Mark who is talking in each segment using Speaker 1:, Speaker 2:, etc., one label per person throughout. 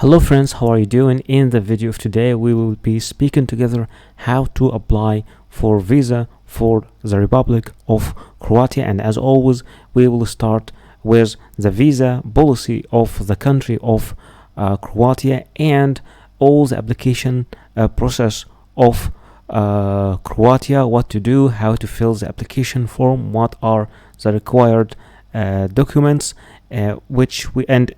Speaker 1: Hello friends, how are you doing? In the video of today we will be speaking together how to apply for visa for the Republic of Croatia, and as always we will start with the visa policy of the country of Croatia and all the application process of Croatia, what to do, how to fill the application form, what are the required documents, which we and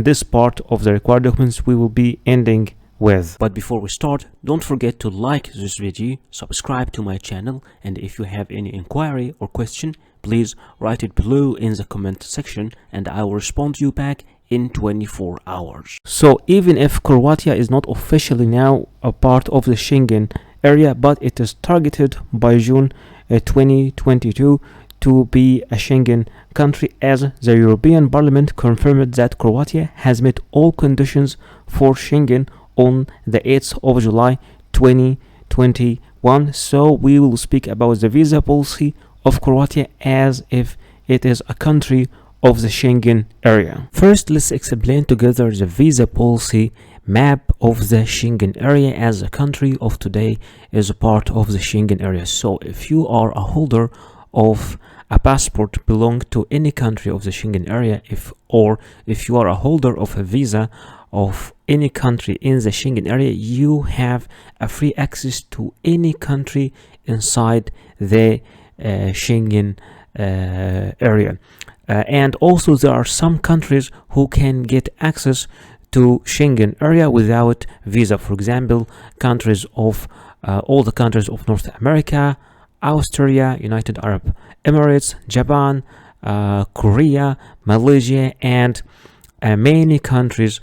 Speaker 1: this part of the required documents we will be ending with. But before we start, don't forget to like this video, subscribe to my channel, and if you have any inquiry or question, please write it below in the comment section and I will respond to you back in 24 hours. So even if Croatia is not officially now a part of the Schengen area, but it is targeted by June 2022 to be a Schengen country, as the European Parliament confirmed that Croatia has met all conditions for Schengen on the 8th of July 2021. So we will speak about the visa policy of Croatia as if it is a country of the Schengen area. First, let's explain together the visa policy map of the Schengen area, as a country of today is a part of the Schengen area. So if you are a holder of a passport belong to any country of the Schengen area, if you are a holder of a visa of any country in the Schengen area, you have a free access to any country inside the Schengen area. And also there are some countries who can get access to Schengen area without visa. For example, countries of all the countries of North America, Austria, United Arab Emirates, Japan, Korea, Malaysia, and many countries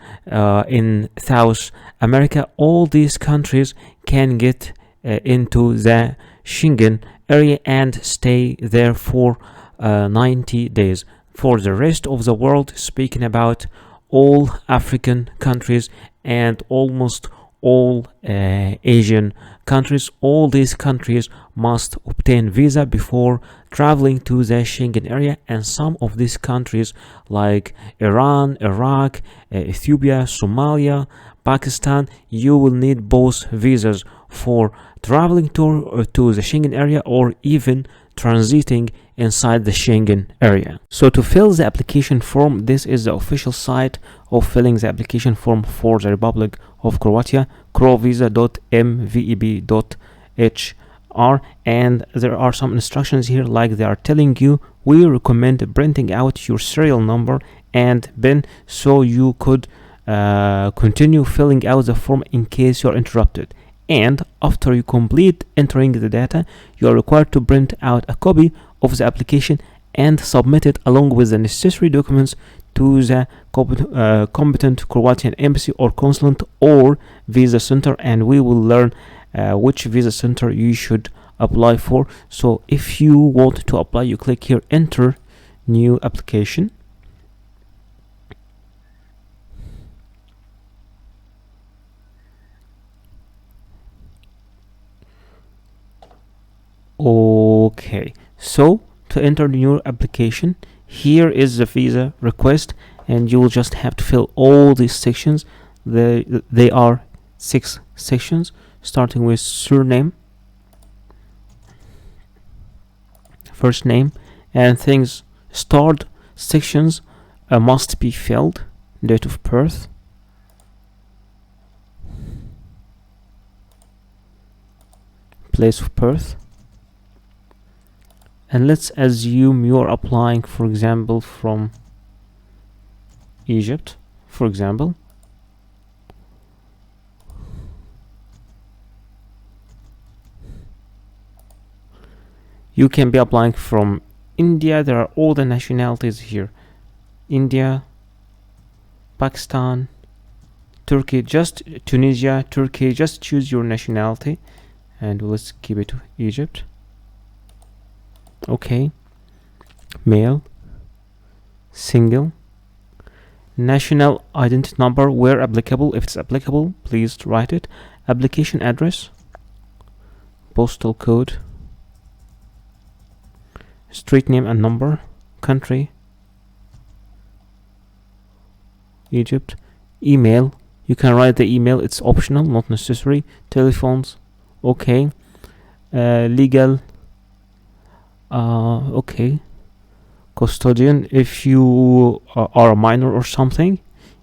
Speaker 1: in South America. All these countries can get into the Schengen area and stay there for 90 days. For the rest of the world, speaking about all African countries and almost all Asian countries, all these countries must obtain visa before traveling to the Schengen area, and some of these countries like Iran, Iraq, Ethiopia, Somalia, Pakistan, you will need both visas for traveling to the Schengen area or even transiting inside the Schengen area. So to fill the application form, this is the official site of filling the application form for the Republic of Croatia, crovisa.mveb.hr, and there are some instructions here, like they are telling you we recommend printing out your serial number and PIN so you could continue filling out the form in case you're interrupted. And after you complete entering the data, you are required to print out a copy of the application and submit it along with the necessary documents to the competent Croatian embassy or consulate or visa center, and we will learn which visa center you should apply for. So if you want to apply, you click here, enter new application. Okay, so to enter the new application, here is the visa request, and you will just have to fill all these sections. They are 6 sections, starting with surname, first name, and things stored sections must be filled: date of birth, place of birth. And let's assume you're applying, for example, from Egypt, for example. You can be applying from India. There are all the nationalities here: India, Pakistan, Turkey, just Tunisia, Turkey. Just choose your nationality and let's keep it to Egypt. Okay, male, single, national identity number where applicable, if it's applicable please write it, application address, postal code, street name and number, country, Egypt, email, You can write the email, it's optional, not necessary. Telephones, okay. Legal, okay. Custodian, if you are a minor or something,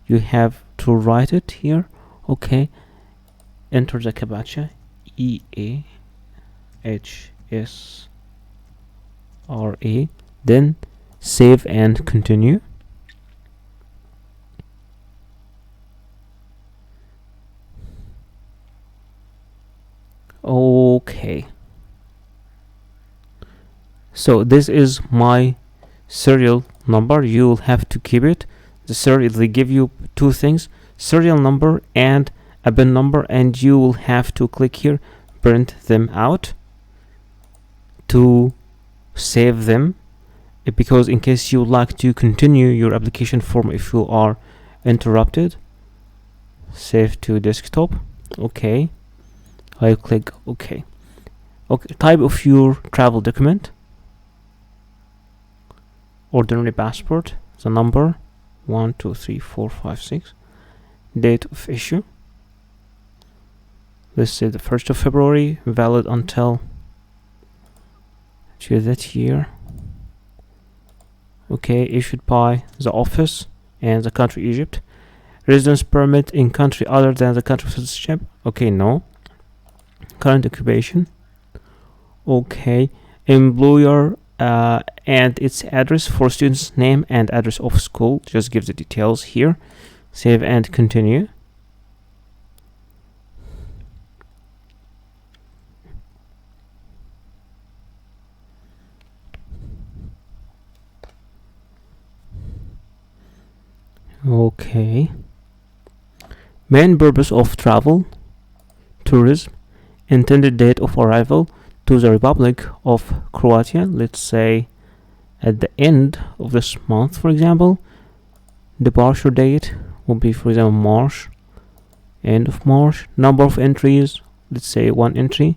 Speaker 1: you have to write it here. Okay. Enter the captcha. EAHSRA. Then save and continue. Okay, so this is my serial number. You'll have to keep it. The serial, they give you two things, serial number and a bin number, and you will have to click here, print them out to save them, because in case you would like to continue your application form if you are interrupted. Save to desktop. Okay, I click OK. Okay, type of your travel document, ordinary passport, the number 1 2 3 4 5 6, date of issue, let's say the 1st of February, valid until to that year. Okay, issued by the office and the country Egypt. Residence permit in country other than the country of citizenship. Okay, no. Current occupation. Okay, employer and its address for student's name and address of school. Just give the details here. Save and continue. Okay. Main purpose of travel, tourism. Intended date of arrival to the Republic of Croatia, let's say at the end of this month, for example. Departure date will be, for example, March, end of March. Number of entries, let's say 1 entry.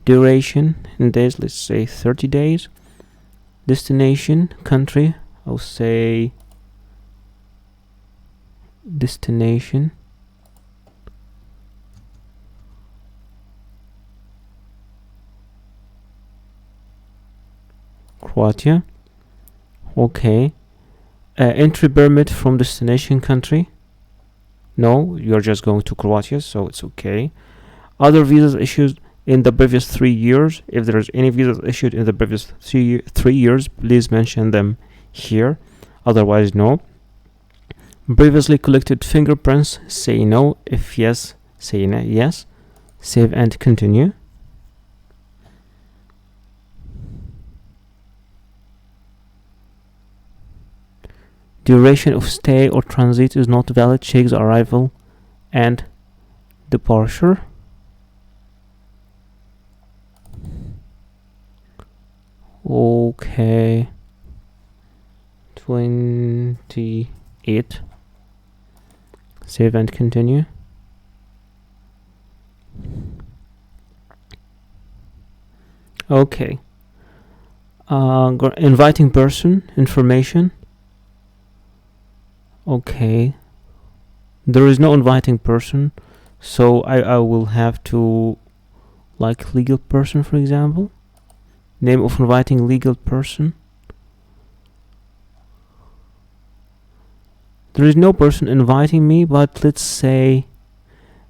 Speaker 1: Duration in days, let's say 30 days. Destination, country, I'll say destination. Croatia. Okay. Entry permit from destination country. No, you're just going to Croatia, so it's okay. Other visas issued in the previous 3 years. If there's any visas issued in the previous 3 years, please mention them here. Otherwise, no. Previously collected fingerprints, say no. If yes, say no, yes. Save and continue. Duration of stay or transit is not valid. Check the arrival and departure. Okay. 28. Save and continue. Okay. Inviting person information. Okay, there is no inviting person, so I will have to, like, legal person, for example. Name of inviting legal person. There is no person inviting me, but let's say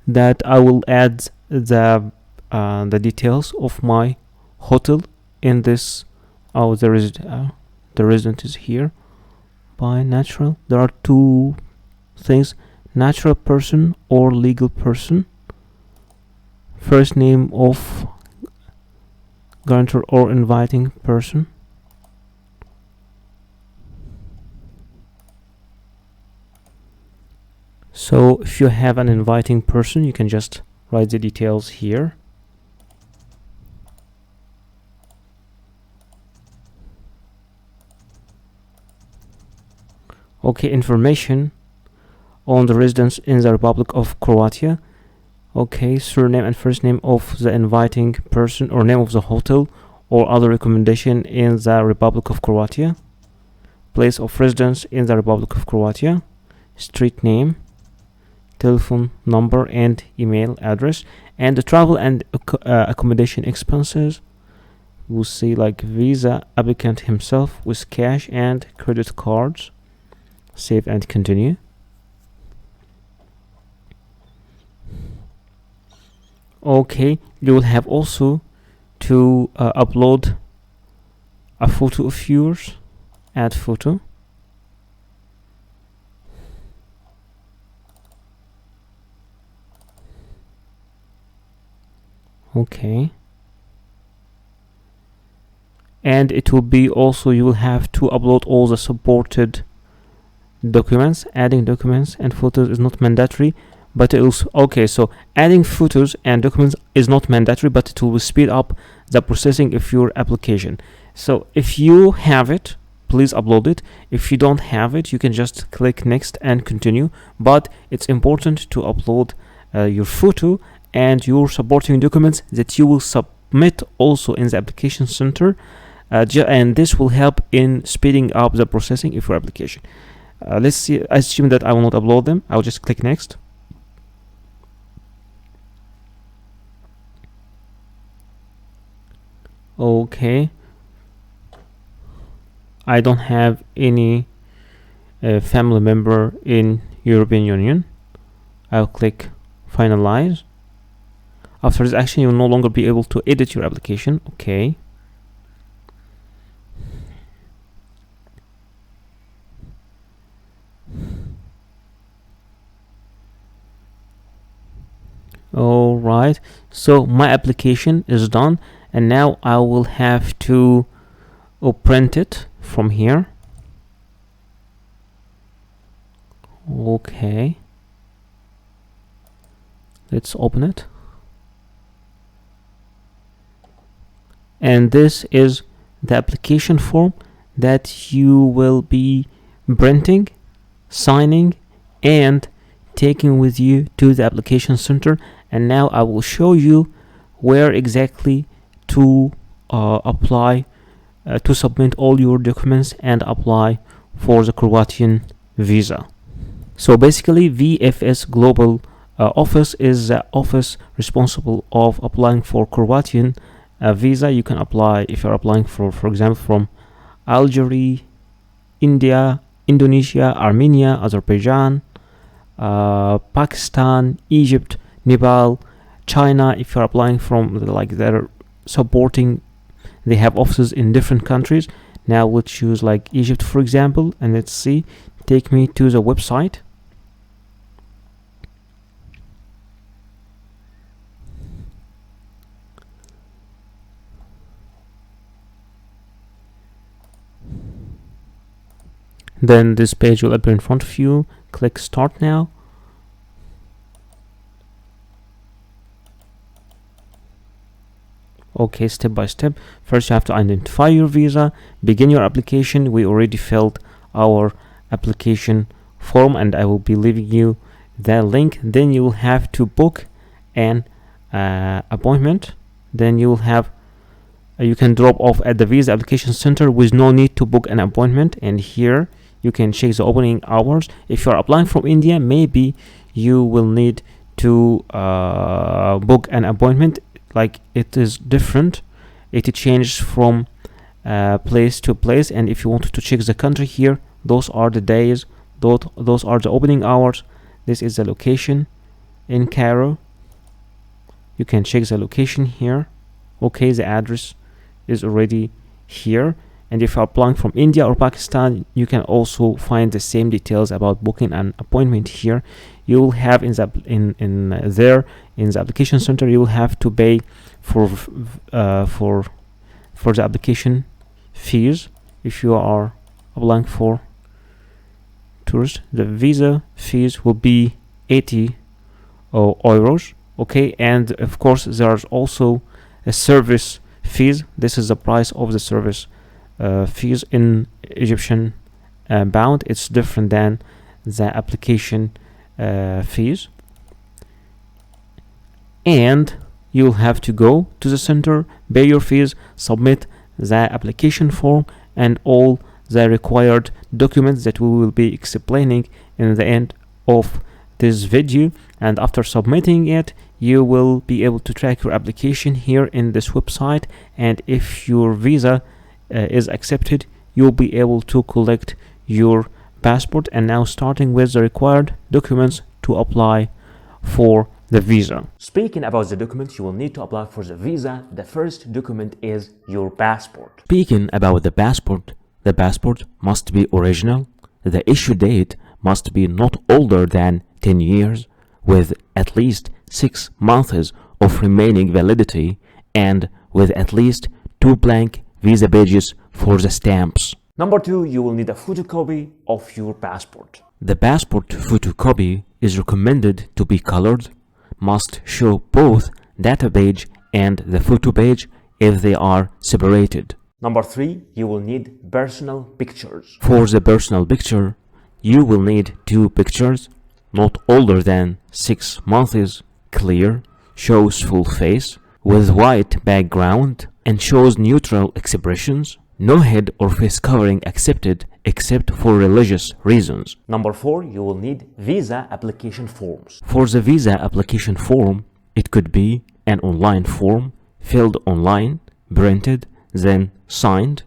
Speaker 1: that I will add the details of my hotel in this. Oh, the resident is here. By natural, there are two things: natural person or legal person. First name of guarantor or inviting person. So if you have an inviting person, you can just write the details here. Okay, information on the residents in the Republic of Croatia. Okay, surname and first name of the inviting person, or name of the hotel or other recommendation in the Republic of Croatia. Place of residence in the Republic of Croatia. Street name. telephone number and email address, and the travel and accommodation expenses. We'll see like visa applicant himself with cash and credit cards. Save and continue. Okay, you will have also to upload a photo of yours. Add photo. Okay, and it will be also, you will have to upload all the supported documents. Adding documents and photos is not mandatory, but it also, okay, so adding photos and documents is not mandatory, but it will speed up the processing of your application. So if you have it, please upload it. If you don't have it, you can just click next and continue, but it's important to upload your photo and your supporting documents that you will submit also in the application center, and this will help in speeding up the processing of your application. Let's see, I assume that I will not upload them. I'll just click next. Okay, I don't have any family member in European Union. I'll click finalize. After this action, you will no longer be able to edit your application. Okay. All right, so my application is done, and now I will have to print it from here. Okay, let's open it. And this is the application form that you will be printing, signing, and taking with you to the application center. And now I will show you where exactly to apply to submit all your documents and apply for the Croatian visa. So basically, VFS Global Office is the office responsible of applying for Croatian visa. You can apply if you're applying for example, from Algeria, India, Indonesia, Armenia, Azerbaijan, Pakistan, Egypt, Nepal, China. If you're applying from like they're supporting, they have offices in different countries. Now we'll choose like Egypt for example, and let's see, take me to the website. Then this page will appear in front of you. Click start now. Okay, step by step. First you have to identify your visa, begin your application. We already filled our application form and I will be leaving you that link. Then you will have to book an appointment. Then you will have you can drop off at the visa application center with no need to book an appointment. And here you can check the opening hours. If you are applying from India, maybe you will need to book an appointment. Like it is different, it changes from place to place. And if you want to check the country here, those are the days, those are the opening hours. This is the location in Cairo. You can check the location here. Okay, the address is already here. And if you're applying from India or Pakistan, you can also find the same details about booking an appointment here. You will have in the application center, you will have to pay for the application fees. If you are applying for tourist, the visa fees will be 80 euros. Okay, and of course there's also a service fees. This is the price of the service fees in Egyptian pound. It's different than the application fees. And you'll have to go to the center, pay your fees, submit the application form and all the required documents that we will be explaining in the end of this video, and after submitting it, you will be able to track your application here in this website, and if your visa is accepted, you'll be able to collect your passport. And now starting with the required documents to apply for the visa. Speaking about the documents you will need to apply for the visa, the first document is your passport. Speaking about the passport must be original. The issue date must be not older than 10 years, with at least 6 months of remaining validity, and with at least 2 blank visa pages for the stamps. Number 2, you will need a photocopy of your passport. The passport photocopy is recommended to be colored, must show both data page and the photo page if they are separated. Number 3, you will need personal pictures. For the personal picture, you will need 2 pictures, not older than 6 months, clear, shows full face, with white background, and shows neutral expressions. No head or face covering accepted except for religious reasons. Number 4, you will need visa application forms. For the visa application form, it could be an online form filled online, printed, then signed.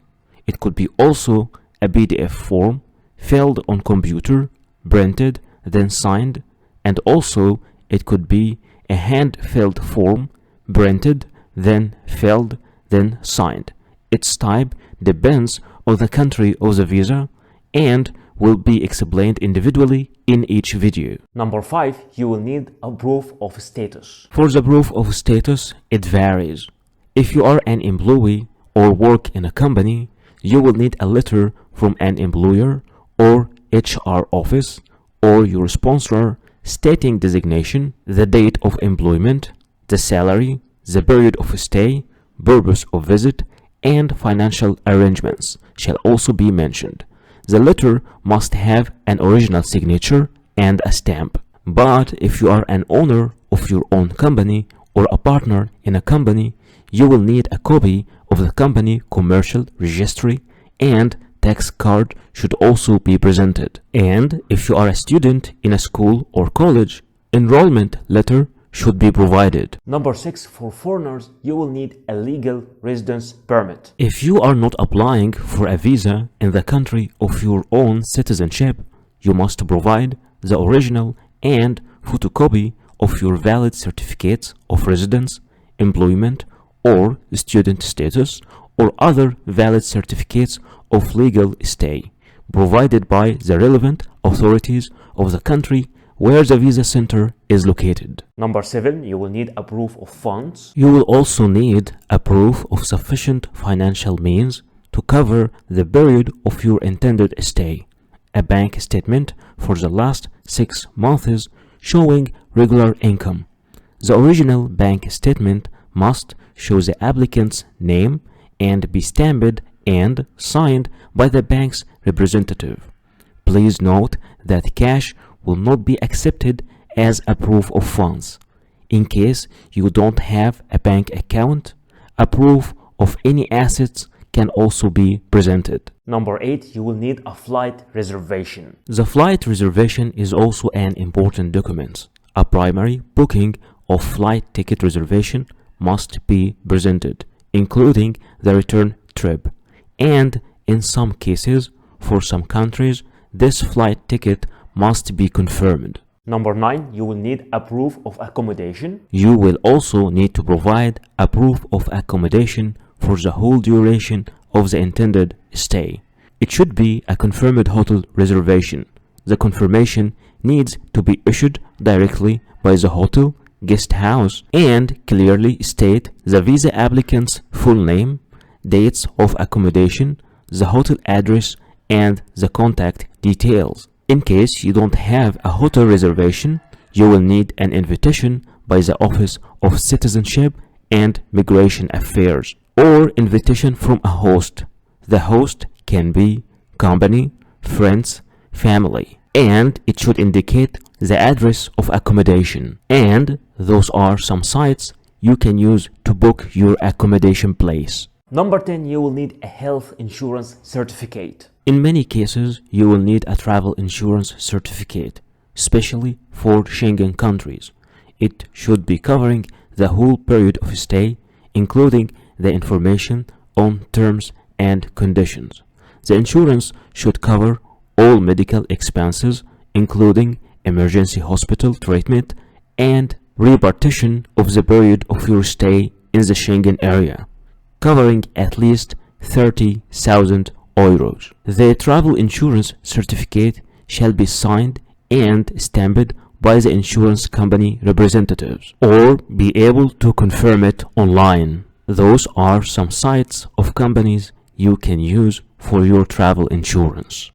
Speaker 1: It could be also a PDF form filled on computer, printed, then signed, and also it could be a hand-filled form, printed, then filled, then signed. Its type depends on the country of the visa and will be explained individually in each video. Number 5, you will need a proof of status. For the proof of status, it varies. If you are an employee or work in a company, you will need a letter from an employer or HR office or your sponsor stating designation, the date of employment, the salary, the period of stay, purpose of visit, and financial arrangements shall also be mentioned. The letter must have an original signature and a stamp. But if you are an owner of your own company or a partner in a company, you will need a copy of the company commercial registry, and tax card should also be presented. And if you are a student in a school or college, enrollment letter should be provided. Number 6, for foreigners, you will need a legal residence permit. If you are not applying for a visa in the country of your own citizenship, you must provide the original and photocopy of your valid certificates of residence, employment, or student status, or other valid certificates of legal stay, provided by the relevant authorities of the country where the visa center is located. Number 7, you will need a proof of funds. You will also need a proof of sufficient financial means to cover the period of your intended stay. A bank statement for the last 6 months showing regular income. The original bank statement must show the applicant's name and be stamped and signed by the bank's representative. Please note that cash will not be accepted as a proof of funds. In case you don't have a bank account, a proof of any assets can also be presented. Number 8, you will need a flight reservation. The flight reservation is also an important document. A primary booking of flight ticket reservation must be presented, including the return trip. And in some cases, for some countries, this flight ticket must be confirmed. Number 9, you will need a proof of accommodation. You will also need to provide a proof of accommodation for the whole duration of the intended stay. It should be a confirmed hotel reservation. The confirmation needs to be issued directly by the hotel guest house and clearly state the visa applicant's full name, dates of accommodation, the hotel address, and the contact details. In case you don't have a hotel reservation, you will need an invitation by the Office of Citizenship and Migration Affairs, or invitation from a host. The host can be company, friends, family, and it should indicate the address of accommodation. And those are some sites you can use to book your accommodation place. Number 10, you will need a health insurance certificate. In many cases, you will need a travel insurance certificate. especially for Schengen countries. It should be covering the whole period of stay, including the information on terms and conditions. The insurance should cover all medical expenses, including emergency hospital treatment and repartition of the period of your stay in the Schengen area, covering at least 30,000 euros. The travel insurance certificate shall be signed and stamped by the insurance company representatives, or be able to confirm it online. Those are some sites of companies you can use for your travel insurance.